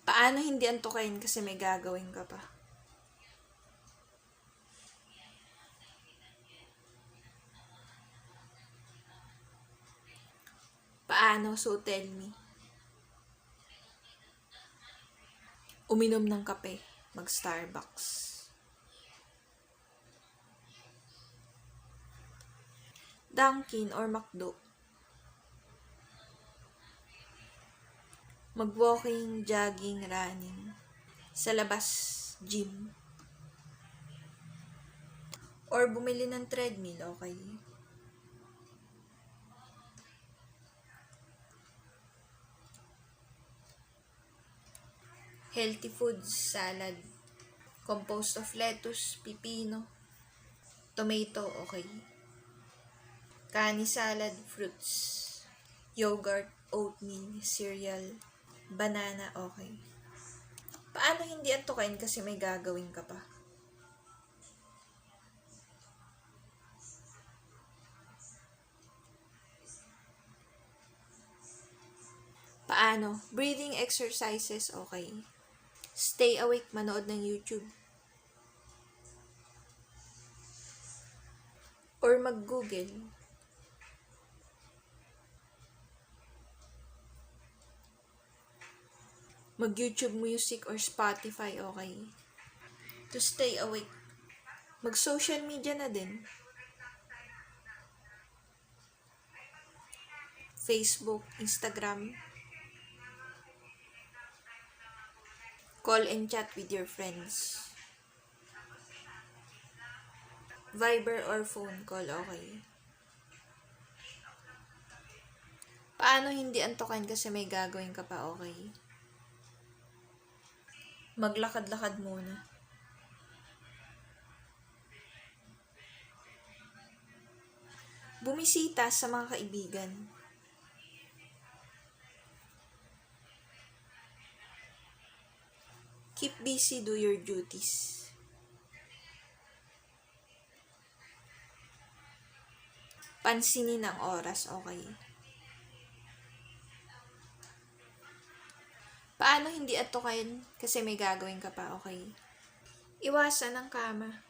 Paano hindi antukain kasi may gagawin ka pa? Paano? So tell me. Uminom ng kape. Mag-Starbucks. Dunkin or McDo. Mag-walking, jogging, running. Sa labas, gym. Or bumili ng treadmill, okay? Healthy foods, salad. Composed of lettuce, pipino, tomato, okay? Kani salad, fruits. Yogurt, oatmeal, cereal, banana, okay? Paano hindi antukain kasi may gagawin ka pa? Paano? Breathing exercises, okay? Stay awake, manood ng YouTube. Or mag-Google. Mag-YouTube music or Spotify, okay? To stay awake. Mag-social media na din. Facebook, Instagram. Call and chat with your friends. Viber or phone call, okay? Paano hindi antukan kasi may gagawin ka pa, okay? Maglakad-lakad muna. Bumisita sa mga kaibigan. Keep busy, do your duties. Pansinin ang oras, okay? Paano hindi antukain kasi may gagawin ka pa, okay? Iwasan ang kama.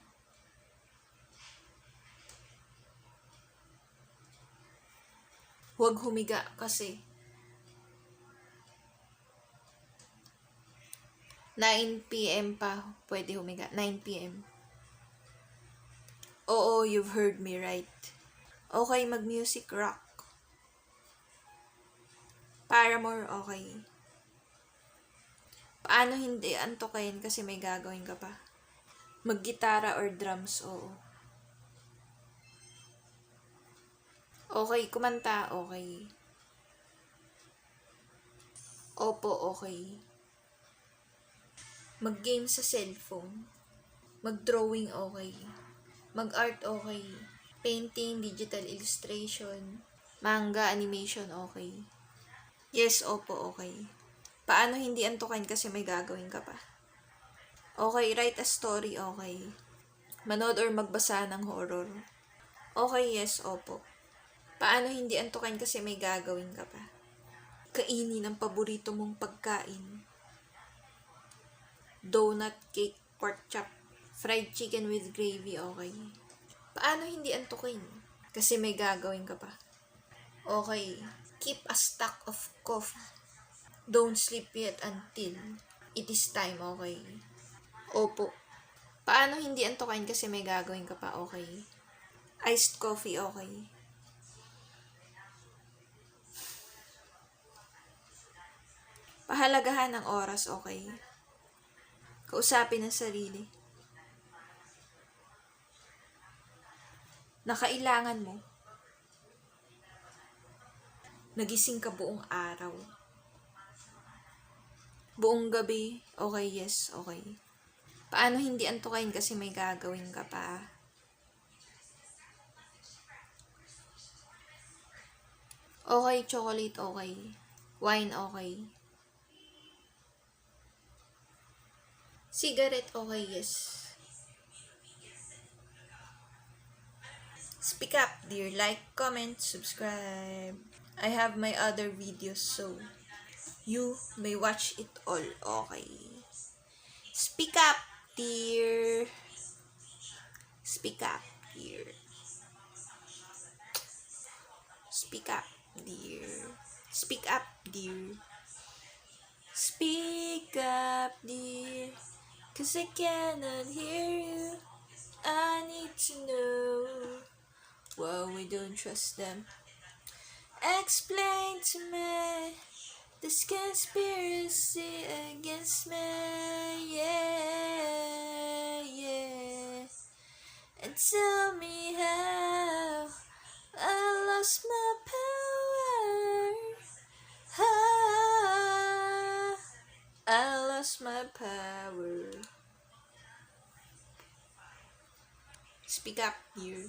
Huwag humiga kasi 9 p.m. pa pwede humiga. 9 p.m. Oo, you've heard me right. Okay, mag-music rock. Paramore, okay. Paano hindi antukain kasi may gagawin ka pa? Mag-gitara or drums, oo. Okay, kumanta, okay. Opo, okay. Mag-game sa cellphone. Mag-drawing, okay. Mag-art, okay. Painting, digital illustration, manga, animation, okay. Yes, opo, okay. Paano hindi antukan kasi may gagawin ka pa? Okay, write a story, okay. Manood or magbasa ng horror. Okay, yes, opo. Paano hindi antukan kasi may gagawin ka pa? Kainin ang paborito mong pagkain. Donut, cake, pork chop, fried chicken with gravy, okay. Paano hindi antukin? Kasi may gagawin ka pa. Okay. Keep a stock of coffee. Don't sleep yet until it is time, okay? Opo. Paano hindi antukin kasi may gagawin ka pa, okay? Iced coffee, okay. Pahalagahan ang oras, okay. Kausapin ang sarili. Nakailangan mo. Nagising ka buong araw. Buong gabi, okay, yes, okay. Paano hindi antukain kasi may gagawin ka pa? Okay, chocolate, okay. Wine, okay. Cigarette, okay, yes. Speak up, dear. Like, comment, subscribe. I have my other videos, so You may watch it all, okay? Speak up, dear. Speak up, dear. Speak up, dear. Speak up, dear. Speak up, dear. 'Cause I cannot hear you. I need to know why we don't trust them. Explain to me this conspiracy against me. Yeah, yeah. And tell me how I lost my power. How I lost my power. Speak up, dear.